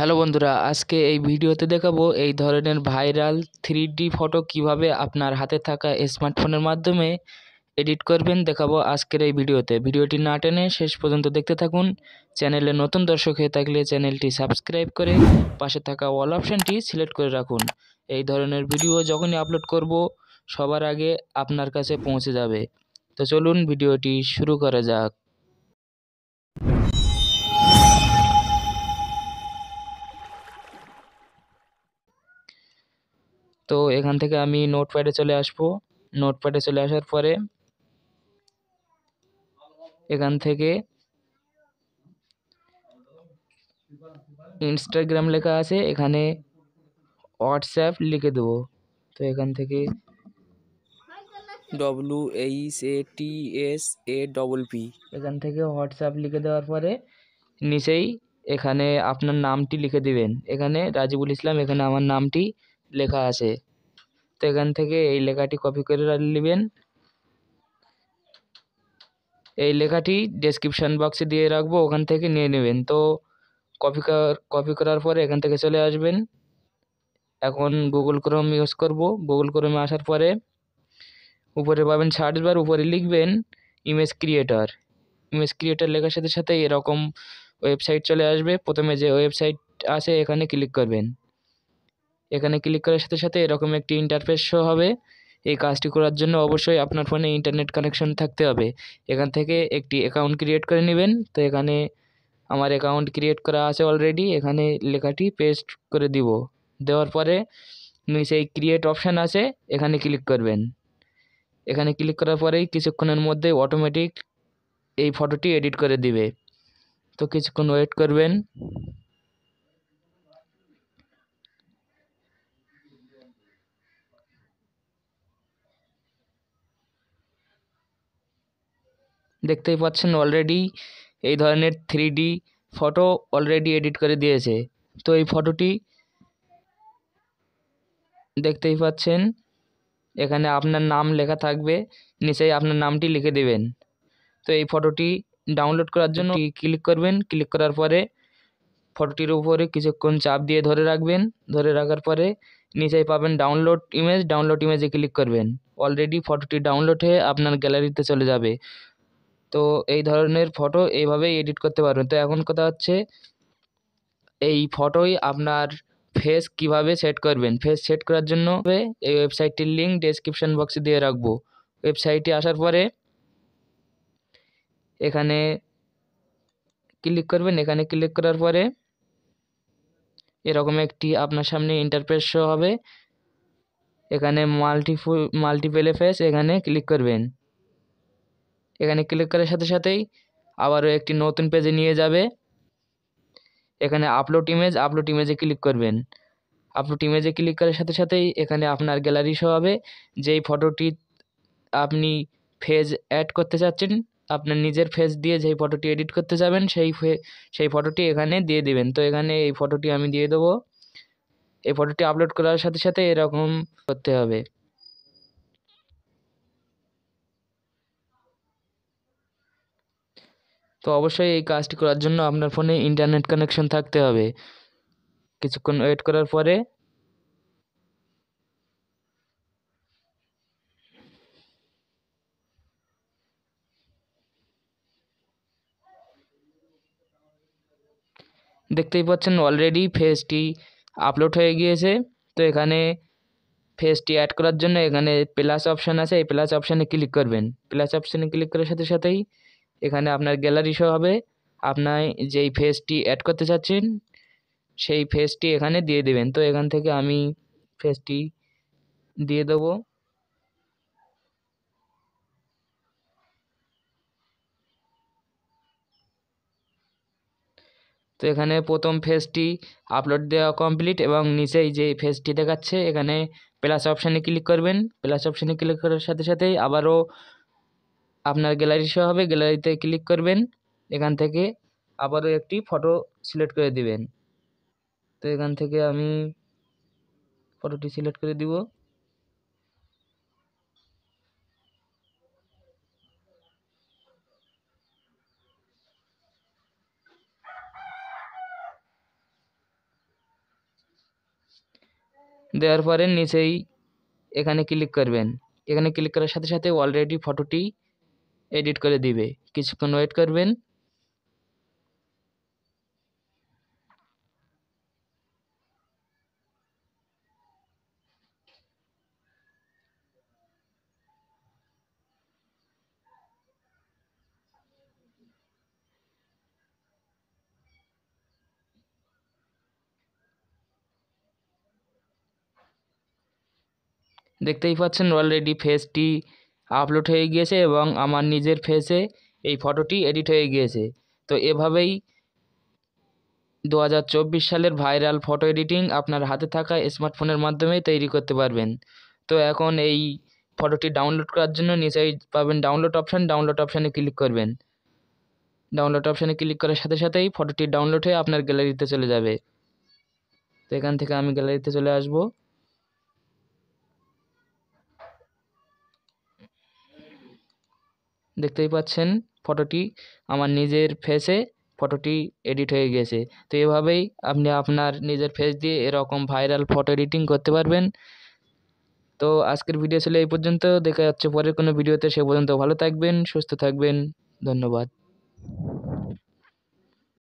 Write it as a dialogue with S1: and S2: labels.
S1: Hello বন্ধুরা, আজকে এই ভিডিওতে দেখাবো এই ধরনের ভাইরাল 3D ফটো কিভাবে আপনার হাতে থাকা স্মার্টফোনের মাধ্যমে এডিট করবেন দেখাবো আজকের এই ভিডিওতে। ভিডিওটি না টেনে শেষ পর্যন্ত দেখতে থাকুন। চ্যানেলে নতুন দর্শক হয়ে থাকলে চ্যানেলটি সাবস্ক্রাইব করে পাশে থাকা অল অপশানটি সিলেক্ট করে রাখুন। এই ধরনের ভিডিও যখনই আপলোড করব সবার আগে আপনার কাছে পৌঁছে যাবে। তো চলুন ভিডিওটি শুরু করা যাক। তো এখান থেকে আমি নোটপ্যাডে চলে আসবো। নোটপ্যাডে চলে আসার পরে এখান থেকে ইনস্টাগ্রাম লেখা আছে, এখানে হোয়াটসঅ্যাপ লিখে দেবো। তো এখান থেকে WHATSAPP এখান থেকে হোয়াটসঅ্যাপ লিখে দেওয়ার পরে নিচেই এখানে আপনার নামটি লিখে দিবেন। এখানে রাজিবুল ইসলাম, এখানে আমার নামটি লেখা আছে। তো এখান থেকে এই লেখাটি কপি করে নেবেন। এই লেখাটি ডেসক্রিপশন বক্সে দিয়ে রাখবো, ওখান থেকে নিয়ে নেবেন। তো কপি করার পরে এখান থেকে চলে আসবেন। এখন গুগল ক্রোম ইউজ করব। গুগল ক্রোমে আসার পরে উপরে পাবেন সার্চ বার, উপরে লিখবেন ইমেজ ক্রিয়েটর। ইমেজ ক্রিয়েটর লেখার সাথে সাথে এরকম ওয়েবসাইট চলে আসবে। প্রথমে যে ওয়েবসাইট আছে এখানে ক্লিক করবেন। এখানে ক্লিক করার সাথে সাথে এরকম একটি ইন্টারফেস শো হবে। এই কাজটি করার জন্য অবশ্যই আপনার ফোনে ইন্টারনেট কানেকশন থাকতে হবে। এখান থেকে একটি অ্যাকাউন্ট ক্রিয়েট করে নেবেন। তো এখানে আমার অ্যাকাউন্ট ক্রিয়েট করা আছে অলরেডি। এখানে লেখাটি পেস্ট করে দিব। দেওয়ার পরে নিচে এই ক্রিয়েট অপশান আছে, এখানে ক্লিক করবেন। এখানে ক্লিক করার পরেই কিছুক্ষণের মধ্যে অটোমেটিক এই ফটোটি এডিট করে দিবে। তো কিছুক্ষণ ওয়েট করবেন। দেখতেই পাচ্ছেন অলরেডি এই ধরনের 3D ফটো অলরেডি এডিট করে দিয়েছে। তো এই ফটোটি দেখতেই পাচ্ছেন, এখানে আপনার নাম লেখা থাকবে, নিচেই আপনার নামটি লিখে দেবেন। তো এই ফটোটি ডাউনলোড করার জন্য ক্লিক করবেন। ক্লিক করার পরে ফটোটির উপরে কিছুক্ষণ চাপ দিয়ে ধরে রাখবেন। ধরে রাখার পরে নিচেই পাবেন ডাউনলোড ইমেজ। ডাউনলোড ইমেজে ক্লিক করবেন। অলরেডি ফটোটি ডাউনলোড হয়ে আপনার গ্যালারিতে চলে যাবে। তো এই ধরনের ফটো এইভাবেই এডিট করতে পারবেন। তো এখন কথা হচ্ছে এই ফটোই আপনার ফেস কিভাবে সেট করবেন। ফেস সেট করার জন্য এই ওয়েবসাইটটির লিঙ্ক ডেসক্রিপশন বক্সে দিয়ে রাখবো। ওয়েবসাইটে আসার পরে এখানে ক্লিক করবেন। এখানে ক্লিক করার পরে এরকম একটি আপনার সামনে ইন্টারফেস শো হবে। এখানে মাল্টিপল ফেস, এখানে ক্লিক করবেন। এখানে ক্লিক করার সাথে সাথেই আবারও একটি নতুন পেজে নিয়ে যাবে। এখানে আপলোড ইমেজে ক্লিক করবেন। আপলোড ইমেজে ক্লিক করার সাথে সাথেই এখানে আপনার গ্যালারি শো হবে। যেই ফটোটি আপনি ফেজ অ্যাড করতে চাচ্ছেন, আপনার নিজের ফেস দিয়ে যেই ফটোটি এডিট করতে যাবেন সেই ফটোটি এখানে দিয়ে দিবেন। তো এখানে এই ফটোটি আমি দিয়ে দেবো। এই ফটোটি আপলোড করার সাথে সাথে এরকম করতে হবে। তো অবশ্যই এই কাজটি করার জন্য আপনার ফোনে ইন্টারনেট কানেকশন থাকতে হবে। কিছুক্ষণ ওয়েট করার পরে দেখতেই পাচ্ছেন অলরেডি ফেসটি আপলোড হয়ে গিয়েছে। তো এখানে ফেসটি অ্যাড করার জন্য এখানে প্লাস অপশান আছে, এই প্লাস অপশানে ক্লিক করবেন। প্লাস অপশানে ক্লিক করার সাথে সাথেই এখানে আপনার গ্যালারি শো হবে। আপনার যেই ফেসটি অ্যাড করতে চাচ্ছেন সেই ফেসটি এখানে দিয়ে দেবেন। তো এখান থেকে আমি ফেসটি দিয়ে দেবো। তো এখানে প্রথম ফেসটি আপলোড দেওয়া কমপ্লিট এবং নিচেই যে ফেসটি দেখাচ্ছে এখানে প্লাস অপশানে ক্লিক করবেন। প্লাস অপশানে ক্লিক করার সাথে সাথেই আবারও আপনার গ্যালারি শো হবে। গ্যালারিতে ক্লিক করবেন। এখান থেকে আবারও একটি ফটো সিলেক্ট করে দিবেন। তো এখান থেকে আমি ফটোটি সিলেক্ট করে দিব। দেওয়ার পরে নিচেই এখানে ক্লিক করবেন। এখানে ক্লিক করার সাথে সাথে অলরেডি ফটোটি এডিট করে দিবে। কিছুক্ষণ ওয়েট করবেন। দেখতেই পাচ্ছেন অলরেডি ফেসটি আপলোড হয়ে গিয়েছে এবং আমার নিজের ফেসে এই ফটোটি এডিট হয়ে গিয়েছে। তো এভাবেই 2024 সালের ভাইরাল ফটো এডিটিং আপনার হাতে থাকা স্মার্টফোনের মাধ্যমে তৈরি করতে পারবেন। তো এখন এই ফটোটি ডাউনলোড করার জন্য নিচেই পাবেন ডাউনলোড অপশান। ডাউনলোড অপশানে ক্লিক করবেন। ডাউনলোড অপশানে ক্লিক করার সাথে সাথেই ফটোটি ডাউনলোড হয়ে আপনার গ্যালারিতে চলে যাবে। তো এখান থেকে আমি গ্যালারিতে চলে আসব। দেখতেই পাচ্ছেন ফটোটি আমার নিজের ফেসে ফটোটি এডিট হয়ে গেছে। তো এভাবেই আপনি আপনার নিজের ফেস দিয়ে এরকম ভাইরাল ফটো এডিটিং করতে পারবেন। তো আজকের ভিডিও ছিল এই পর্যন্ত। দেখা যাচ্ছে পরের কোনো ভিডিওতে। সে পর্যন্ত ভালো থাকবেন, সুস্থ থাকবেন। ধন্যবাদ।